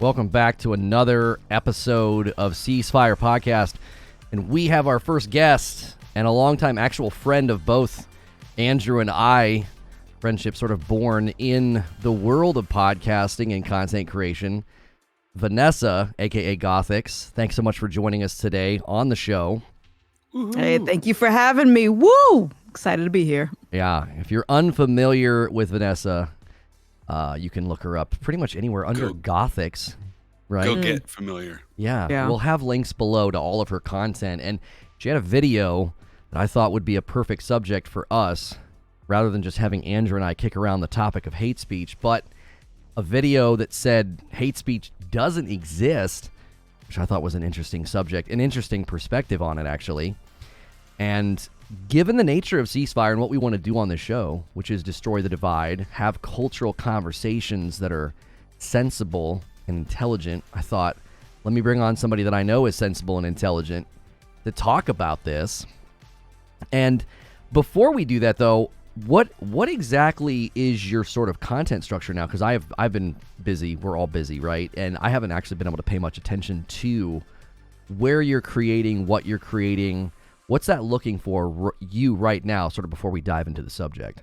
Welcome back to another episode of Ceasefire Podcast. And we have our first guest and a longtime actual friend of both Andrew and I. Friendship sort of born in the world of podcasting and content creation. Vanessa, a.k.a. Gothics, thanks so much for joining us today on the show. Woo-hoo. Hey, thank you for having me. Woo! Excited to be here. Yeah, if you're unfamiliar with Vanessa, you can look her up pretty much anywhere under Gothics, right? Go get familiar. Yeah, we'll have links below to all of her content. And she had a video that I thought would be a perfect subject for us, rather than just having Andrew and I kick around the topic of hate speech, but a video that said hate speech doesn't exist, which I thought was an interesting subject, an interesting perspective on it, actually. And given the nature of Ceasefire and what we want to do on this show, which is destroy the divide, have cultural conversations that are sensible and intelligent, I thought, let me bring on somebody that I know is sensible and intelligent to talk about this. And before we do that, though, what exactly is your sort of content structure now? Because I've been busy. We're all busy, right? And I haven't actually been able to pay much attention to where you're creating, what you're creating. What's that looking for you right now, sort of before we dive into the subject?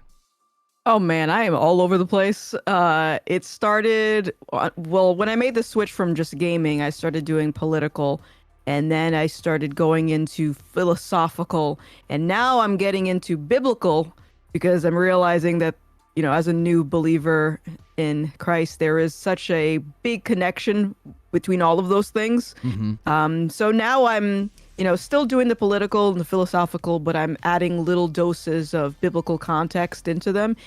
Oh, man, I am all over the place. It started, well, when I made the switch from just gaming, I started doing political, and then I started going into philosophical, and now I'm getting into biblical, because I'm realizing that, you know, as a new believer in Christ, there is such a big connection between all of those things. Mm-hmm. So now I'm, you know, still doing the political and the philosophical, but I'm adding little doses of biblical context into them,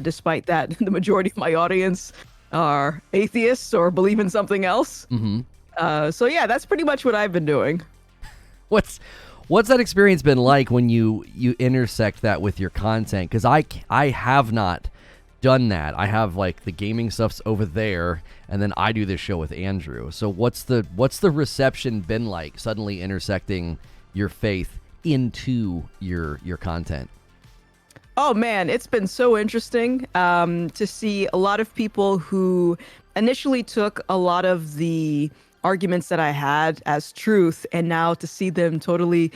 despite that the majority of my audience are atheists or believe in something else. Mm-hmm. So yeah, that's pretty much what I've been doing. What's that experience been like when you intersect that with your content? Because I have not done that. I have, like, the gaming stuff's over there, and then I do this show with Andrew. So what's the reception been like, suddenly intersecting your faith into your content? Oh man, it's been so interesting to see a lot of people who initially took a lot of the arguments that I had as truth, and now to see them totally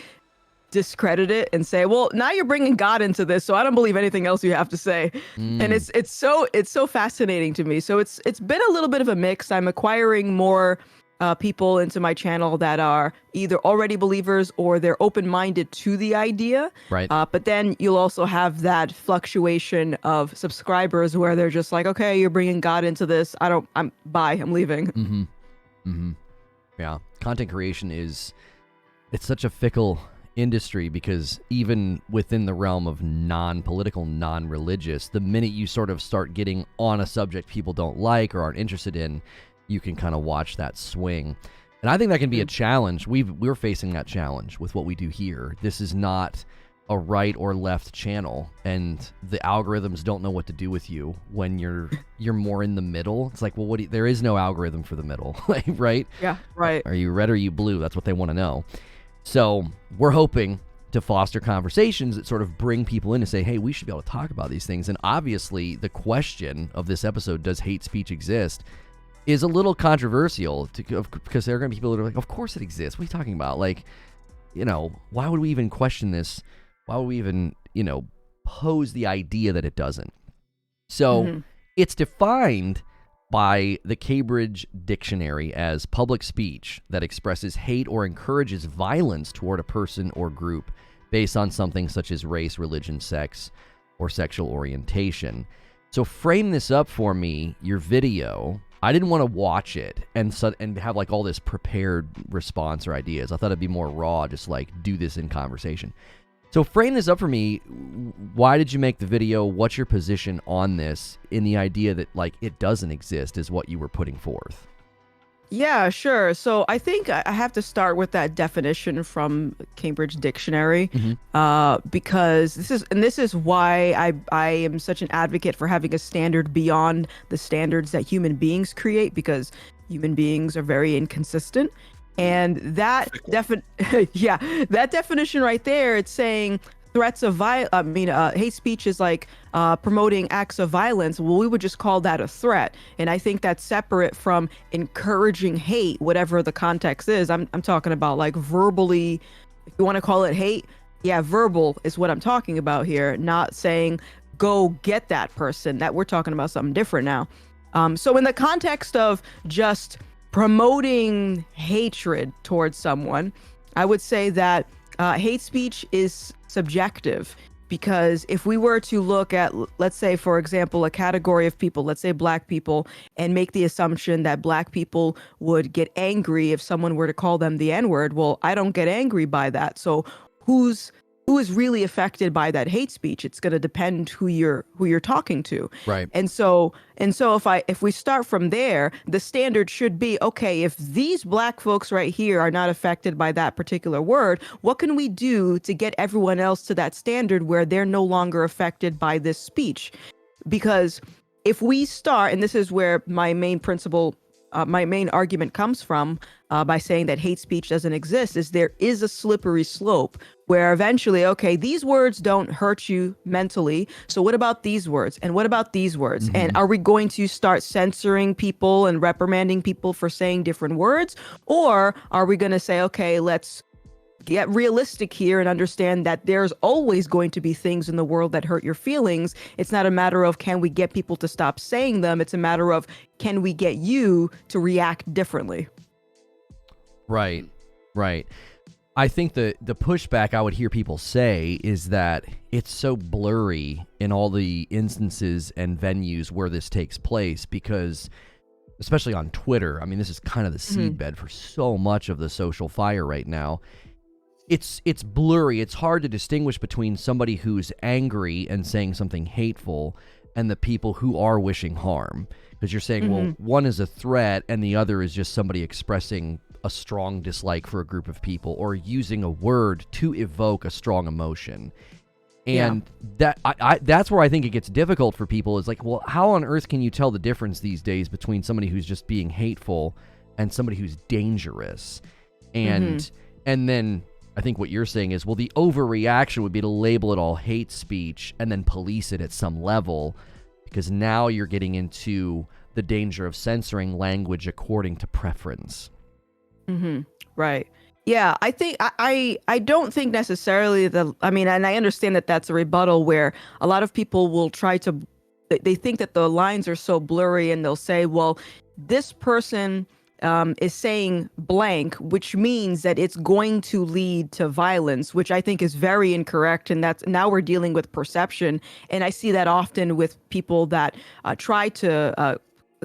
discredit it and say, well, now you're bringing God into this, so I don't believe anything else you have to say. And it's so fascinating to me. So it's been a little bit of a mix. I'm acquiring more people into my channel that are either already believers or they're open-minded to the idea. Right. But then you'll also have that fluctuation of subscribers where they're just like, okay, you're bringing God into this. I'm leaving. Mm-hmm. Mm-hmm. Yeah, content creation it's such a fickle industry, because even within the realm of non-political, non-religious, the minute you sort of start getting on a subject people don't like or aren't interested in, you can kind of watch that swing. And I think that can be a challenge. We're facing that challenge with what we do here. This is not a right or left channel, and the algorithms don't know what to do with you when you're more in the middle. It's like, well, there is no algorithm for the middle, right? Yeah, right. Are you red or are you blue? That's what they want to know. So we're hoping to foster conversations that sort of bring people in and say, hey, we should be able to talk about these things. And obviously the question of this episode, does hate speech exist, is a little controversial because there are going to be people that are like, of course it exists. What are you talking about? Like, you know, why would we even question this? Why would we even, you know, pose the idea that it doesn't? So it's defined by the Cambridge Dictionary as public speech that expresses hate or encourages violence toward a person or group based on something such as race, religion, sex, or sexual orientation. So frame this up for me, your video. I didn't want to watch it and have like all this prepared response or ideas. I thought it'd be more raw, just like do this in conversation. So frame this up for me. Why did you make the video? What's your position on this, in the idea that, like, it doesn't exist is what you were putting forth? Yeah, sure. So I think I have to start with that definition from Cambridge Dictionary, because this is why I am such an advocate for having a standard beyond the standards that human beings create, because human beings are very inconsistent. And that that definition right there, it's saying threats of hate speech is like promoting acts of violence, well, we would just call that a threat. And I think that's separate from encouraging hate, whatever the context is. I'm talking about like verbally, if you want to call it hate, yeah, verbal is what I'm talking about here, not saying go get that person. That we're talking about something different now. So in the context of just promoting hatred towards someone, I would say that hate speech is subjective, because if we were to look at, let's say, for example, a category of people, let's say Black people, and make the assumption that Black people would get angry if someone were to call them the N-word, well, I don't get angry by that. So who is really affected by that hate speech? It's going to depend who you're talking to. Right. And so if we start from there, the standard should be, okay, if these Black folks right here are not affected by that particular word, what can we do to get everyone else to that standard where they're no longer affected by this speech? Because if we start, and this is where my main argument comes from, by saying that hate speech doesn't exist, is there is a slippery slope where eventually, okay, these words don't hurt you mentally, so what about these words? And what about these words? And are we going to start censoring people and reprimanding people for saying different words? Or are we going to say, okay, let's get realistic here and understand that there's always going to be things in the world that hurt your feelings. It's not a matter of can we get people to stop saying them. It's a matter of can we get you to react differently? Right. I think the pushback I would hear people say is that it's so blurry in all the instances and venues where this takes place, because especially on Twitter, I mean, this is kind of the seedbed for so much of the social fire right now. It's blurry. It's hard to distinguish between somebody who's angry and saying something hateful and the people who are wishing harm. Because you're saying, well, one is a threat and the other is just somebody expressing a strong dislike for a group of people or using a word to evoke a strong emotion. And that's where I think it gets difficult for people, is like, well, how on earth can you tell the difference these days between somebody who's just being hateful and somebody who's dangerous? And then I think what you're saying is, well, the overreaction would be to label it all hate speech and then police it at some level, because now you're getting into the danger of censoring language according to preference. Right. Yeah, I think I don't think necessarily and I understand that that's a rebuttal where a lot of people will try to, they think that the lines are so blurry and they'll say, well, this person is saying blank, which means that it's going to lead to violence, which I think is very incorrect. And that's, now we're dealing with perception. And I see that often with people that try to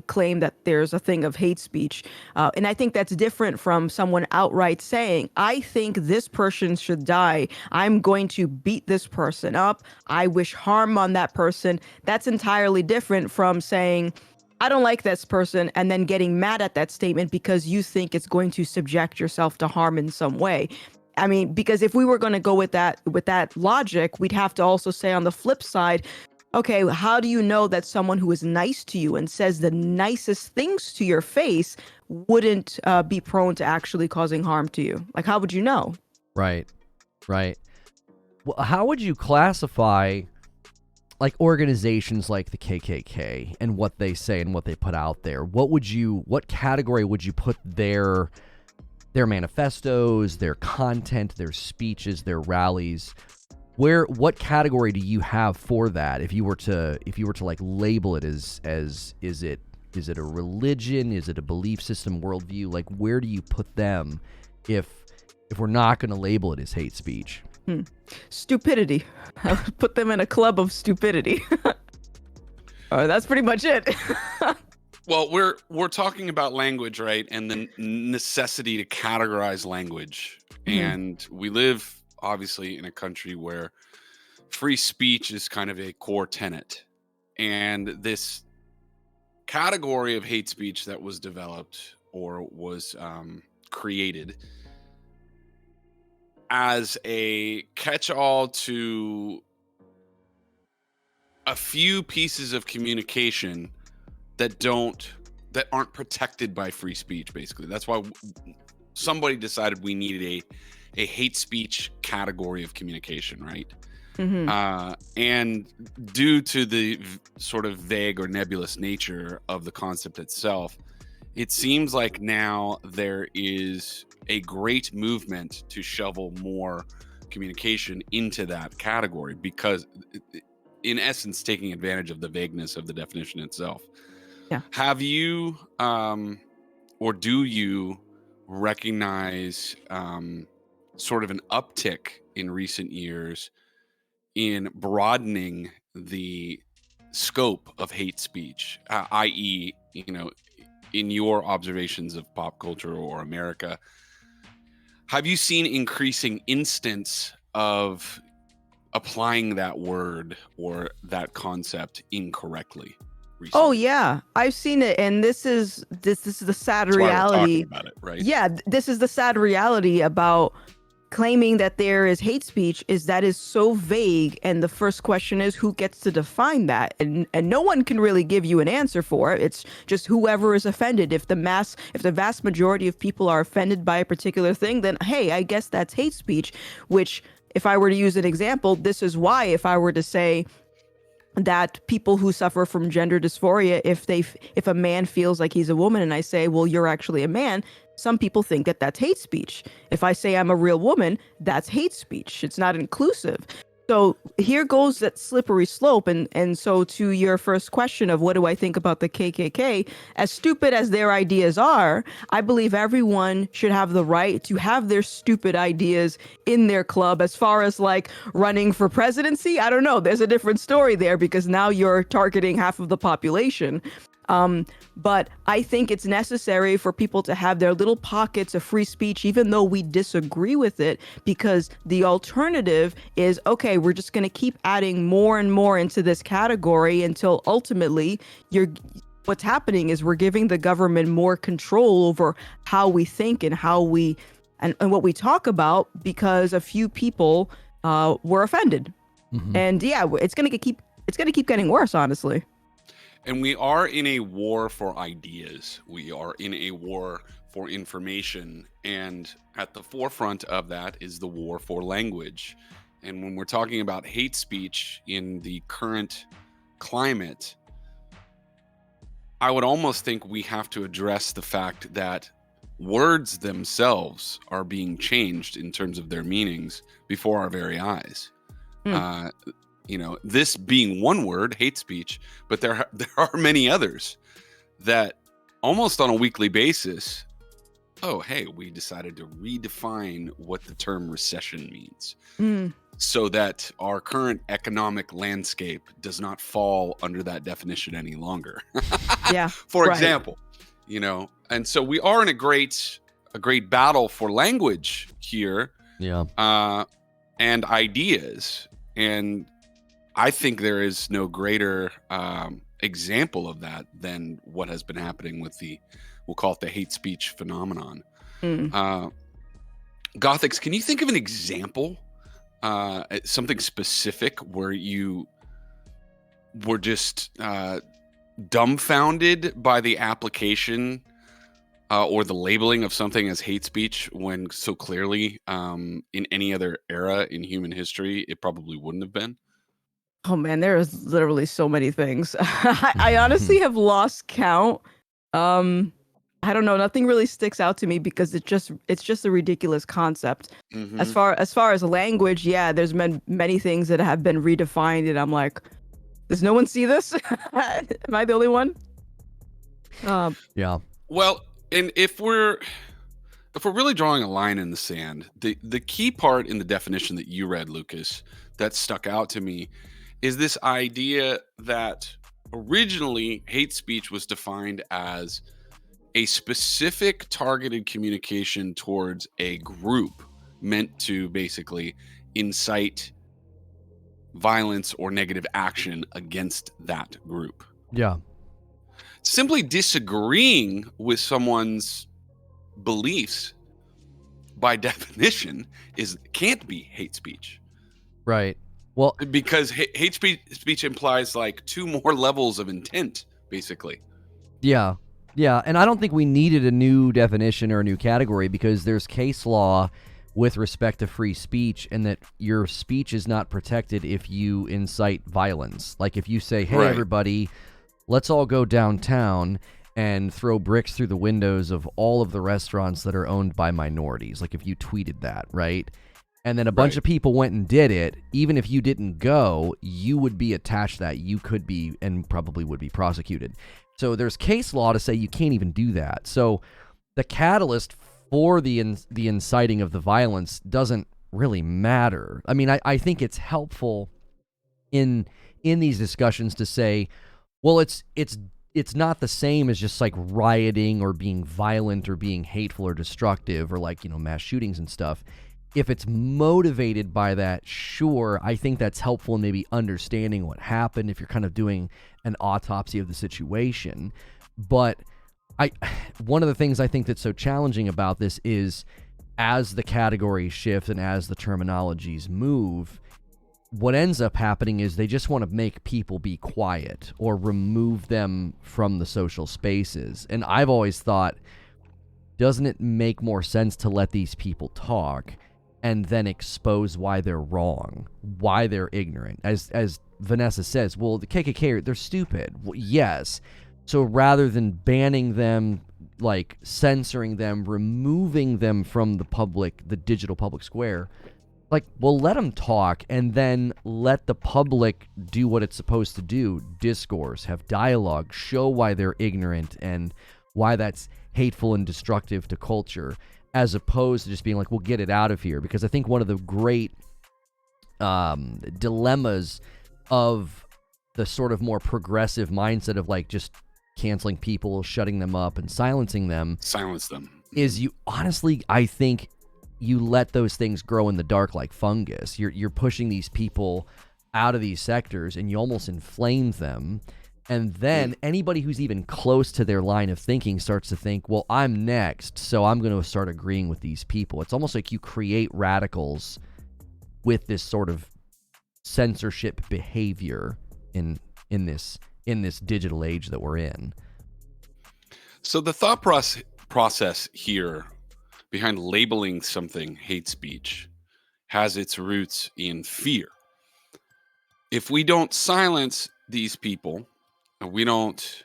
claim that there's a thing of hate speech. And I think that's different from someone outright saying, I think this person should die. I'm going to beat this person up. I wish harm on that person. That's entirely different from saying, I don't like this person, and then getting mad at that statement because you think it's going to subject yourself to harm in some way. I mean, because if we were going to go with that logic, we'd have to also say on the flip side, okay, how do you know that someone who is nice to you and says the nicest things to your face wouldn't be prone to actually causing harm to you? Like, how would you know? Right. Well, how would you classify like organizations like the KKK and what they say and what they put out there? What category would you put their manifestos, their content, their speeches, their rallies? What category do you have for that? If you were to like label it as is it a religion? Is it a belief system, worldview? Like, where do you put them if we're not going to label it as hate speech? Stupidity. I would put them in a club of stupidity. That's pretty much it. Well, we're talking about language, right? And the necessity to categorize language. And we live obviously in a country where free speech is kind of a core tenet. And this category of hate speech that was developed or was created as a catch-all to a few pieces of communication that aren't protected by free speech, basically. That's why somebody decided we needed a hate speech category of communication, right? And due to the sort of vague or nebulous nature of the concept itself, it seems like now there is a great movement to shovel more communication into that category, because in essence taking advantage of the vagueness of the definition itself. Yeah. Have you or do you recognize sort of an uptick in recent years in broadening the scope of hate speech, i.e., in your observations of pop culture or America, have you seen increasing instance of applying that word or that concept incorrectly recently? Oh yeah, I've seen it, and this is the sad That's why we're reality. talking about it, right? Yeah, this is the sad reality about claiming that there is hate speech, is that is so vague, and the first question is who gets to define that, and no one can really give you an answer for it. It's just whoever is offended. If the vast majority of people are offended by a particular thing, then hey, I guess that's hate speech. Which, if I were to use an example, this is why if I were to say that people who suffer from gender dysphoria, if a man feels like he's a woman and I say, well, you're actually a man, some people think that that's hate speech. If I say I'm a real woman, that's hate speech. It's not inclusive. So here goes that slippery slope. And so to your first question of what do I think about the KKK, as stupid as their ideas are, I believe everyone should have the right to have their stupid ideas in their club. As far as like running for presidency, I don't know. There's a different story there because now you're targeting half of the population. But I think it's necessary for people to have their little pockets of free speech, even though we disagree with it, because the alternative is, okay, we're just going to keep adding more and more into this category until ultimately what's happening is we're giving the government more control over how we think and how we and what we talk about because a few people were offended. And yeah, it's going to keep getting worse, honestly. And we are in a war for ideas. We are in a war for information. And at the forefront of that is the war for language. And when we're talking about hate speech in the current climate, I would almost think we have to address the fact that words themselves are being changed in terms of their meanings before our very eyes. This being one word, hate speech, but there are many others that almost on a weekly basis, oh, hey, we decided to redefine what the term recession means so that our current economic landscape does not fall under that definition any longer. Yeah. For example, and so we are in a great battle for language here. Yeah. And ideas. And I think there is no greater example of that than what has been happening with we'll call it the hate speech phenomenon. Gothics, can you think of an example, something specific where you were just dumbfounded by the application or the labeling of something as hate speech when so clearly in any other era in human history, it probably wouldn't have been? Oh man, there is literally so many things. I honestly have lost count. I don't know. Nothing really sticks out to me because it's just a ridiculous concept. As far as language, yeah, there's been many things that have been redefined, and I'm like, does no one see this? Am I the only one? Yeah. Well, and if we're really drawing a line in the sand, the key part in the definition that you read, Lucas, that stuck out to me is this idea that originally hate speech was defined as a specific targeted communication towards a group meant to basically incite violence or negative action against that group. Yeah. Simply disagreeing with someone's beliefs by definition can't be hate speech. Right. Well, because hate speech implies like two more levels of intent, basically. Yeah. Yeah. And I don't think we needed a new definition or a new category because there's case law with respect to free speech, and that your speech is not protected if you incite violence. Like if you say, hey, Right. everybody, let's all go downtown and throw bricks through the windows of all of the restaurants that are owned by minorities. Like if you tweeted that, right? And then a bunch Right. of people went and did it. Even if you didn't go, you would be attached to that. You could be, and probably would be, prosecuted. So there's case law to say you can't even do that. So the catalyst for the inciting of the violence doesn't really matter. I mean, I think it's helpful in these discussions to say, well, it's not the same as just like rioting or being violent or being hateful or destructive or like, mass shootings and stuff. If it's motivated by that, sure, I think that's helpful in maybe understanding what happened if you're kind of doing an autopsy of the situation. But one of the things I think that's so challenging about this is as the categories shift and as the terminologies move, what ends up happening is they just want to make people be quiet or remove them from the social spaces. And I've always thought, doesn't it make more sense to let these people talk and then expose why they're wrong, why they're ignorant? As Vanessa says, well, the KKK, they're stupid. Well, yes. So rather than banning them, like censoring them, removing them from the digital public square, like, well, let them talk and then let the public do what it's supposed to do. Discourse, have dialogue, show why they're ignorant and why that's hateful and destructive to culture, as opposed to just being like, we'll get it out of here. Because I think one of the great dilemmas of the sort of more progressive mindset of like just canceling people, shutting them up and silencing them. Silence them. Is you honestly, I think you let those things grow in the dark like fungus. You're pushing these people out of these sectors and you almost inflame them. And then anybody who's even close to their line of thinking starts to think, well, I'm next, so I'm going to start agreeing with these people. It's almost like you create radicals with this sort of censorship behavior in this digital age that we're in. So the thought process here behind labeling something hate speech has its roots in fear. If we don't silence these people, and we don't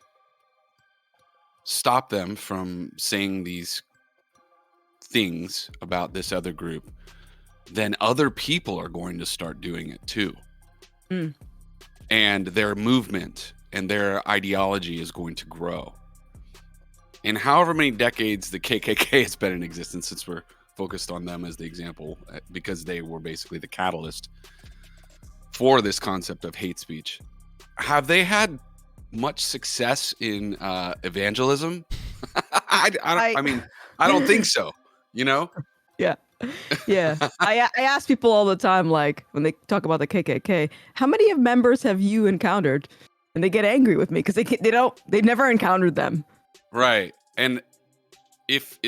stop them from saying these things about this other group, then other people are going to start doing it too. And their movement and their ideology is going to grow. In however many decades the KKK has been in existence, since we're focused on them as the example, because they were basically the catalyst for this concept of hate speech, have they had much success in evangelism? I mean, I don't think so, Yeah. I ask people all the time, like when they talk about the KKK, how many of members have you encountered? And they get angry with me because they've never encountered them. Right. And if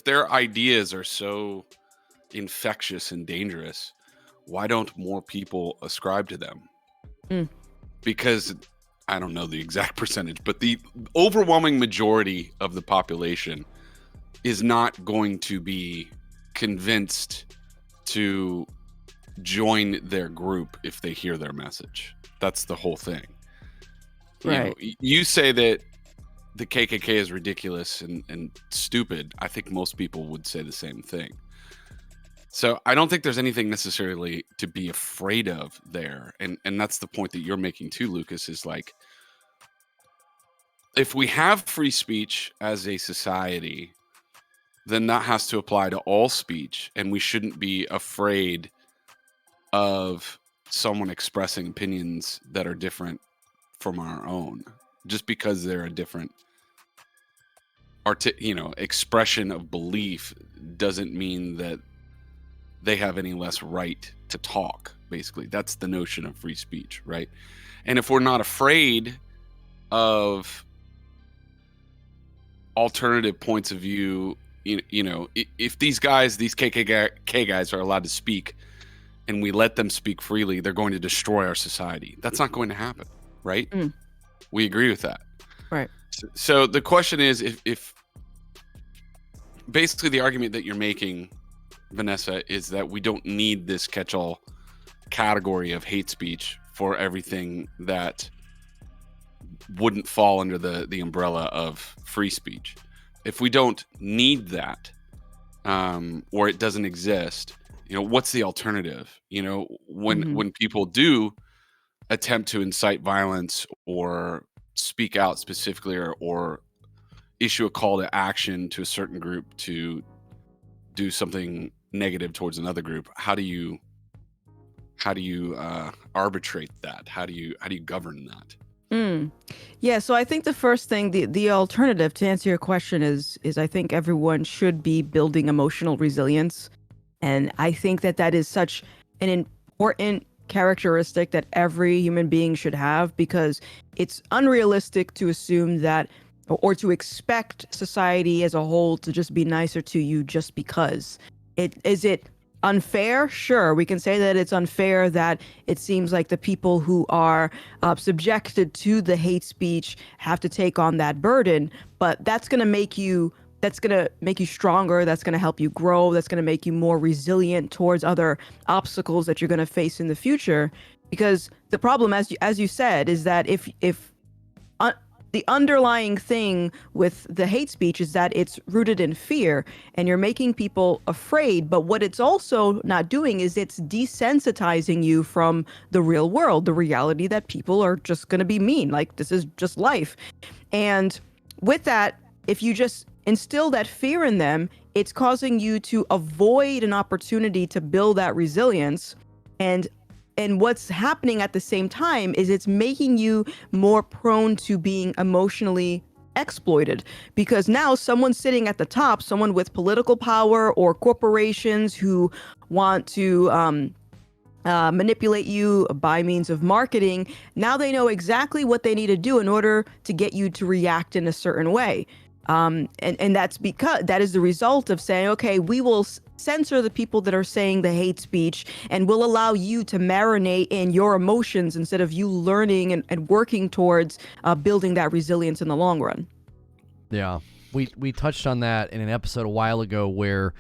their ideas are so infectious and dangerous, why don't more people ascribe to them? Because I don't know the exact percentage, but the overwhelming majority of the population is not going to be convinced to join their group if they hear their message. That's the whole thing. Right. You say that the KKK is ridiculous and stupid. I think most people would say the same thing. So I don't think there's anything necessarily to be afraid of there. And that's the point that you're making too, Lucas, is like, if we have free speech as a society, then that has to apply to all speech. And we shouldn't be afraid of someone expressing opinions that are different from our own, just because they're a different expression of belief doesn't mean that they have any less right to talk. Basically, that's the notion of free speech, right? And if we're not afraid of alternative points of view, if these KKK guys are allowed to speak and we let them speak freely, they're going to destroy our society. That's not going to happen, right? We agree with that. Right. So the question is, if basically the argument that you're making Vanessa, is that we don't need this catch-all category of hate speech for everything that wouldn't fall under the umbrella of free speech. If we don't need that, or it doesn't exist, what's the alternative? When people do attempt to incite violence or speak out specifically, or issue a call to action to a certain group to do something negative towards another group, how do you arbitrate that? How do you govern that? Yeah, so I think the first thing, the alternative to answer your question is I think everyone should be building emotional resilience. And I think that is such an important characteristic that every human being should have, because it's unrealistic to assume that, or to expect society as a whole to just be nicer to you just because. Is it unfair? Sure, we can say that it's unfair that it seems like the people who are subjected to the hate speech have to take on that burden, but that's going to make you stronger. That's going to help you grow. That's going to make you more resilient towards other obstacles that you're going to face in the future. Because the problem, as you said, is that if the underlying thing with the hate speech is that it's rooted in fear, and you're making people afraid. But what it's also not doing is it's desensitizing you from the real world, the reality that people are just going to be mean. Like, this is just life. And with that, if you just instill that fear in them, it's causing you to avoid an opportunity to build that resilience. And what's happening at the same time is it's making you more prone to being emotionally exploited, because now someone sitting at the top, someone with political power or corporations who want to manipulate you by means of marketing, now they know exactly what they need to do in order to get you to react in a certain way. And that's because that is the result of saying, okay, we will censor the people that are saying the hate speech, and we'll allow you to marinate in your emotions instead of you learning and working towards building that resilience in the long run. Yeah, we touched on that in an episode a while ago where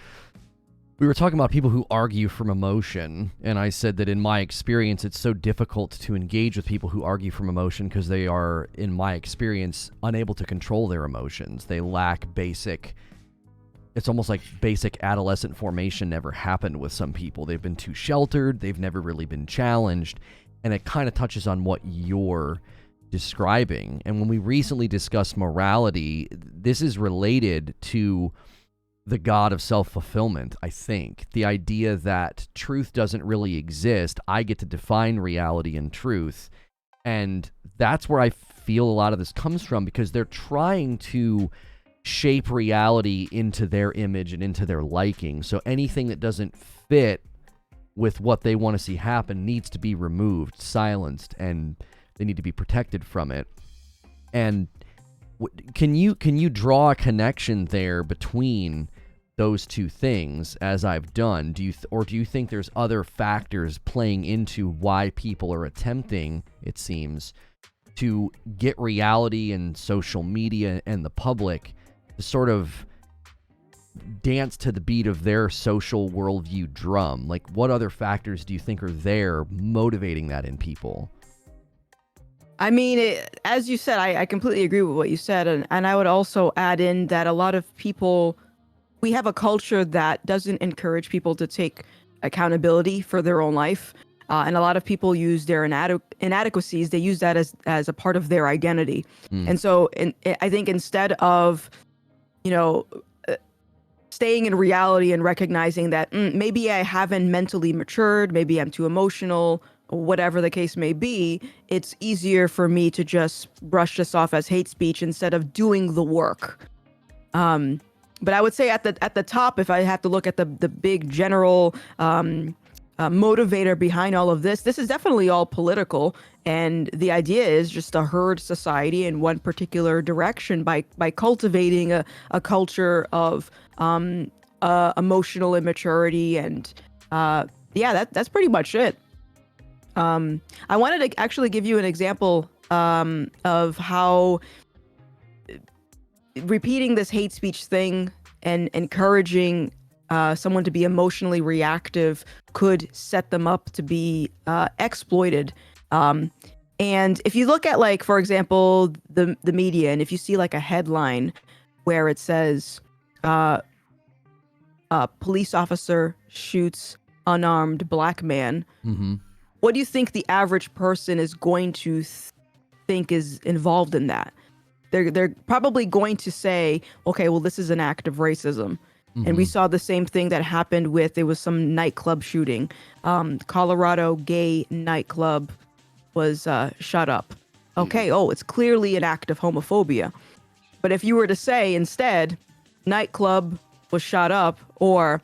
we were talking about people who argue from emotion, and I said that in my experience, it's so difficult to engage with people who argue from emotion because they are, in my experience, unable to control their emotions. They lack it's almost like basic adolescent formation never happened with some people. They've been too sheltered, they've never really been challenged, and it kind of touches on what you're describing. And when we recently discussed morality, this is related to the God of self-fulfillment, I think. The idea that truth doesn't really exist. I get to define reality and truth. And that's where I feel a lot of this comes from, because they're trying to shape reality into their image and into their liking. So anything that doesn't fit with what they want to see happen needs to be removed, silenced, and they need to be protected from it. And can you draw a connection there between those two things, as I've done? Do you think there's other factors playing into why people are attempting, it seems, to get reality and social media and the public to sort of dance to the beat of their social worldview drum? Like, what other factors do you think are there motivating that in people? I mean, as you said, I completely agree with what you said. And I would also add in that a lot of people, we have a culture that doesn't encourage people to take accountability for their own life. And a lot of people use their inadequacies, they use that as a part of their identity. And so I think instead of, staying in reality and recognizing that maybe I haven't mentally matured, maybe I'm too emotional, whatever the case may be, it's easier for me to just brush this off as hate speech instead of doing the work. But I would say at the top, if I have to look at the big general motivator behind all of this is definitely all political. And the idea is just to herd society in one particular direction by cultivating a culture of emotional immaturity. And that's pretty much it. I wanted to actually give you an example of how repeating this hate speech thing and encouraging someone to be emotionally reactive could set them up to be exploited. And if you look at, like, for example, the media, and if you see like a headline where it says police officer shoots unarmed black man, what do you think the average person is going to think is involved in that? They're probably going to say, okay, well, this is an act of racism. And we saw the same thing that happened with, it was some nightclub shooting. Colorado gay nightclub was shut up. Okay, it's clearly an act of homophobia. But if you were to say instead, nightclub was shot up, or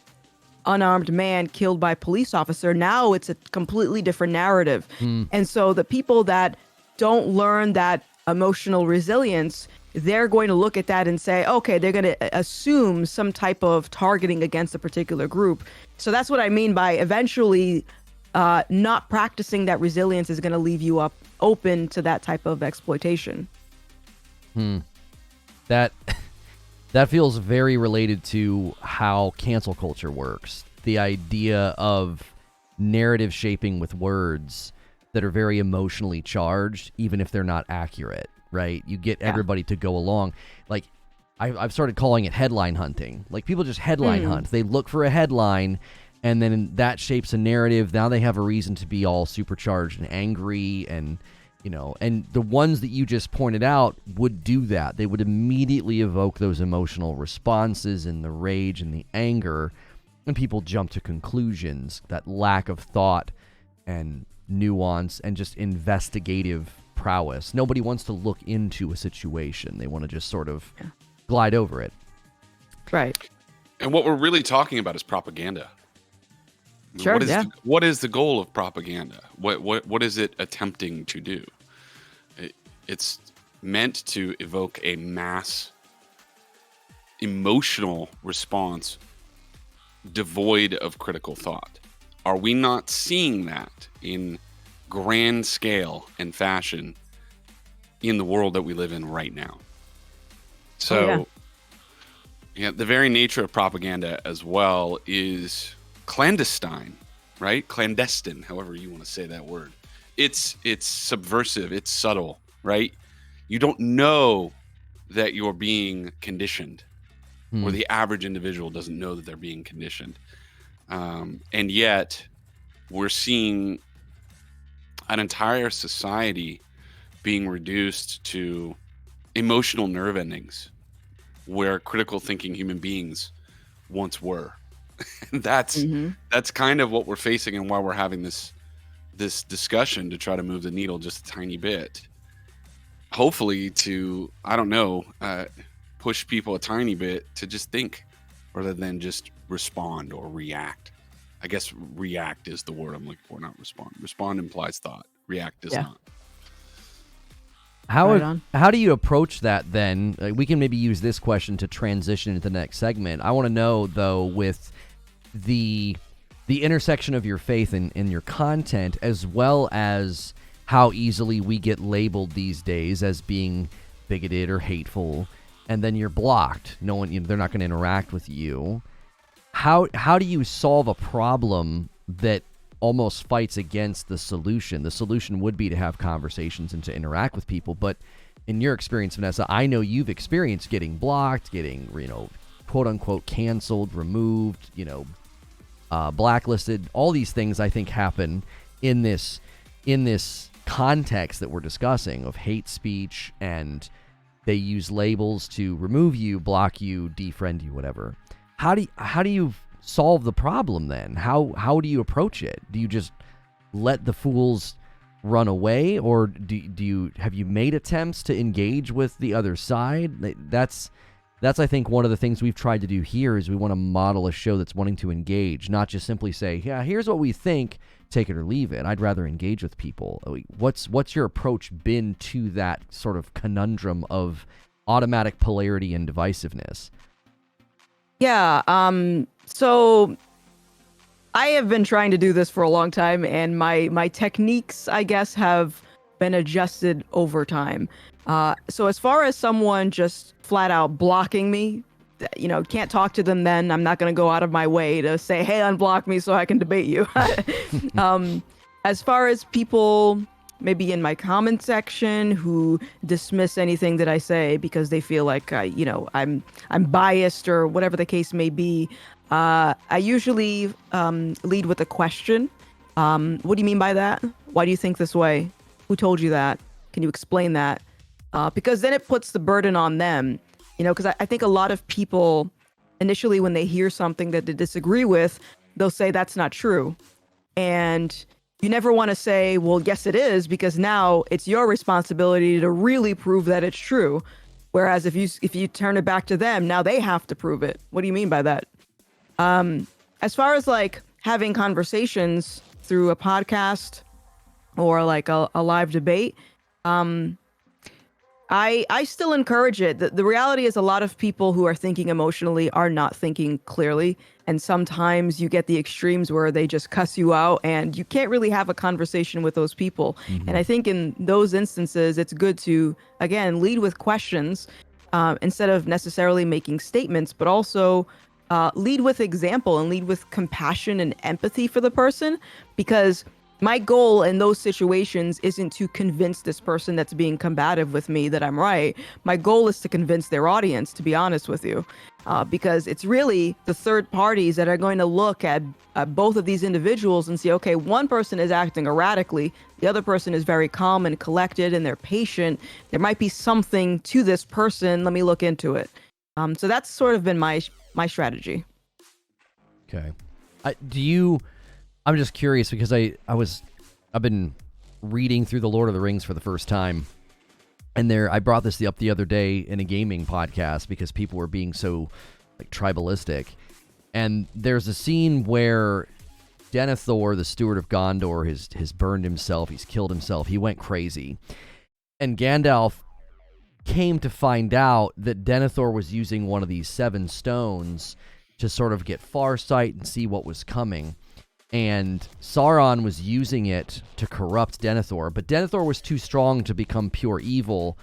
unarmed man killed by police officer, now it's a completely different narrative. And so the people that don't learn that emotional resilience, they're going to look at that and say, okay, they're going to assume some type of targeting against a particular group. So that's what I mean by eventually not practicing that resilience is going to leave you open to that type of exploitation. That feels very related to how cancel culture works. The idea of narrative shaping with words that are very emotionally charged, even if they're not accurate, right? You get everybody to go along. Like, I've started calling it headline hunting. Like, people just headline hunt. They look for a headline, and then that shapes a narrative. Now they have a reason to be all supercharged and angry, and and the ones that you just pointed out would do that. They would immediately evoke those emotional responses and the rage and the anger, and people jump to conclusions. That lack of thought and nuance and just investigative prowess. Nobody wants to look into a situation. They want to just sort of glide over it. Right. And what we're really talking about is propaganda. Sure, what is the goal of propaganda? What is it attempting to do? It's meant to evoke a mass emotional response devoid of critical thought. Are we not seeing that in grand scale and fashion in the world that we live in right now? So, the very nature of propaganda as well is clandestine, right? Clandestine, however you want to say that word. It's subversive, it's subtle, right? You don't know that you're being conditioned, or the average individual doesn't know that they're being conditioned. And yet we're seeing an entire society being reduced to emotional nerve endings where critical thinking human beings once were. That's kind of what we're facing, and why we're having this discussion to try to move the needle just a tiny bit. Hopefully to, push people a tiny bit to just think rather than just respond or react. I guess react is the word I'm looking for, not respond. Respond implies thought. React does not. How do you approach that then? We can maybe use this question to transition into the next segment. I want to know, though, with the intersection of your faith and your content, as well as how easily we get labeled these days as being bigoted or hateful, and then you're blocked. No one, they're not going to interact with you. How do you solve a problem that almost fights against the solution? The solution would be to have conversations and to interact with people. But in your experience, Vanessa, I know you've experienced getting blocked, getting, quote unquote canceled, removed, blacklisted. All these things I think happen in this context that we're discussing of hate speech, and they use labels to remove you, block you, defriend you, whatever. How do you solve the problem then? How do you approach it? Do you just let the fools run away, or have you made attempts to engage with the other side? That's I think one of the things we've tried to do here is we want to model a show that's wanting to engage, not just simply say, yeah, here's what we think, take it or leave it. I'd rather engage with people. What's your approach been to that sort of conundrum of automatic polarity and divisiveness? Yeah, so I have been trying to do this for a long time, and my techniques, I guess, have been adjusted over time. So as far as someone just flat out blocking me, can't talk to them then. I'm not going to go out of my way to say, hey, unblock me so I can debate you. As far as people maybe in my comment section who dismiss anything that I say because they feel like, I'm biased or whatever the case may be, I usually lead with a question. What do you mean by that? Why do you think this way? Who told you that? Can you explain that? Because then it puts the burden on them, because I think a lot of people initially when they hear something that they disagree with, they'll say that's not true. And you never want to say, well, yes, it is, because now it's your responsibility to really prove that it's true. Whereas if you turn it back to them, now they have to prove it. What do you mean by that? As far as like having conversations through a podcast or like a live debate, I still encourage it. The reality is a lot of people who are thinking emotionally are not thinking clearly. And sometimes you get the extremes where they just cuss you out and you can't really have a conversation with those people. Mm-hmm. And I think in those instances, it's good to, again, lead with questions instead of necessarily making statements, but also lead with example and lead with compassion and empathy for the person, because my goal in those situations isn't to convince this person that's being combative with me that I'm right. My goal is to convince their audience, to be honest with you, because it's really the third parties that are going to look at both of these individuals and see, okay, one person is acting erratically, the other person is very calm and collected and they're patient. There might be something to this person. Let me look into it. So that's sort of been my strategy. Okay. I'm just curious because I've been reading through the Lord of the Rings for the first time, and I brought this up the other day in a gaming podcast because people were being so like tribalistic, and there's a scene where Denethor, the Steward of Gondor, has burned himself, he's killed himself, he went crazy, and Gandalf came to find out that Denethor was using one of these 7 stones to sort of get farsight and see what was coming. And Sauron was using it to corrupt Denethor, but Denethor was too strong to become pure evil.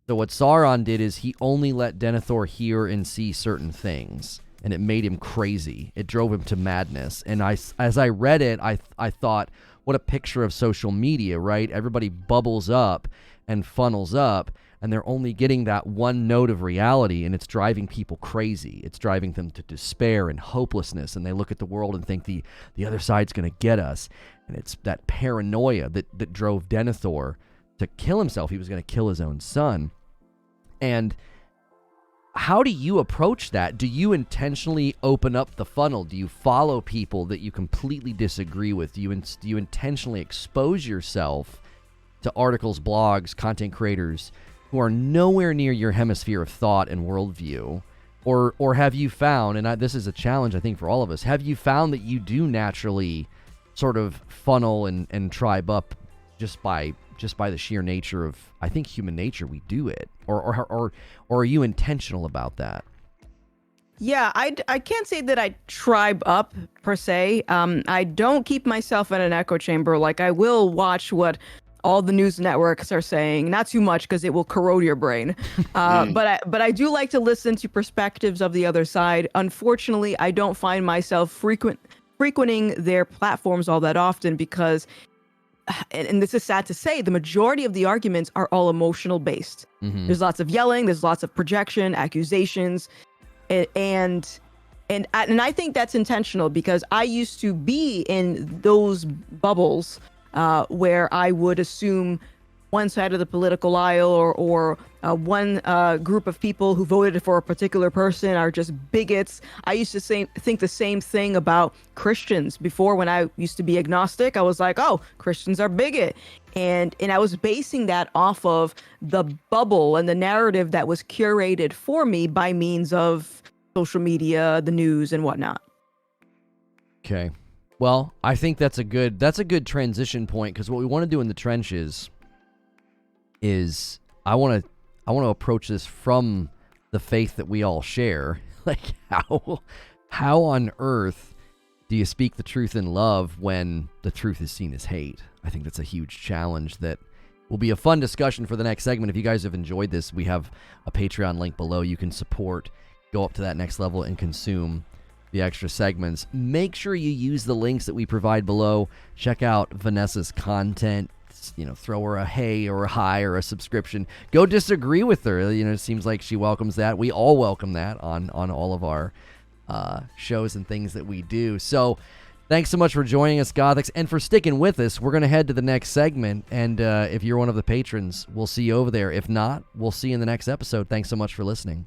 So what Sauron did is he only let Denethor hear and see certain things, and it made him crazy. It drove him to madness. And as I read it, I thought, what a picture of social media, right? Everybody bubbles up and funnels up, and they're only getting that one note of reality, and it's driving people crazy. It's driving them to despair and hopelessness, and they look at the world and think the other side's going to get us. And it's that paranoia that drove Denethor to kill himself. He was going to kill his own son. And how do you approach that? Do you intentionally open up the funnel? Do you follow people that you completely disagree with? Do you intentionally expose yourself to articles, blogs, content creators who are nowhere near your hemisphere of thought and worldview? Or have you found, and this is a challenge I think for all of us, have you found that you do naturally sort of funnel and tribe up just by the sheer nature of, I think, human nature? We do it. Or are you intentional about that? Yeah, I can't say that I tribe up per se. I don't keep myself in an echo chamber. Like, I will watch what all the news networks are saying, not too much because it will corrode your brain. But I do like to listen to perspectives of the other side. Unfortunately, I don't find myself frequenting their platforms all that often because, and this is sad to say, the majority of the arguments are all emotional based. Mm-hmm. There's lots of yelling, there's lots of projection, accusations, and I think that's intentional because I used to be in those bubbles where I would assume one side of the political aisle or one group of people who voted for a particular person are just bigots. I used to think the same thing about Christians before. When I used to be agnostic, I was like, oh, Christians are bigot. And I was basing that off of the bubble and the narrative that was curated for me by means of social media, the news, and whatnot. Okay. Well, I think that's a good transition point, because what we want to do in the trenches is I want to approach this from the faith that we all share. Like, how on earth do you speak the truth in love when the truth is seen as hate? I think that's a huge challenge that will be a fun discussion for the next segment. If you guys have enjoyed this, we have a Patreon link below. You can support go up to that next level and consume the extra segments. Make sure you use the links that we provide below. Check out Vanessa's content. Throw her a hey or a hi or a subscription. Go disagree with her. It seems like she welcomes that. We all welcome that on all of our shows and things that we do. So thanks so much for joining us, Gothics, and for sticking with us. We're going to head to the next segment, and if you're one of the patrons, we'll see you over there. If not, we'll see you in the next episode. Thanks so much for listening.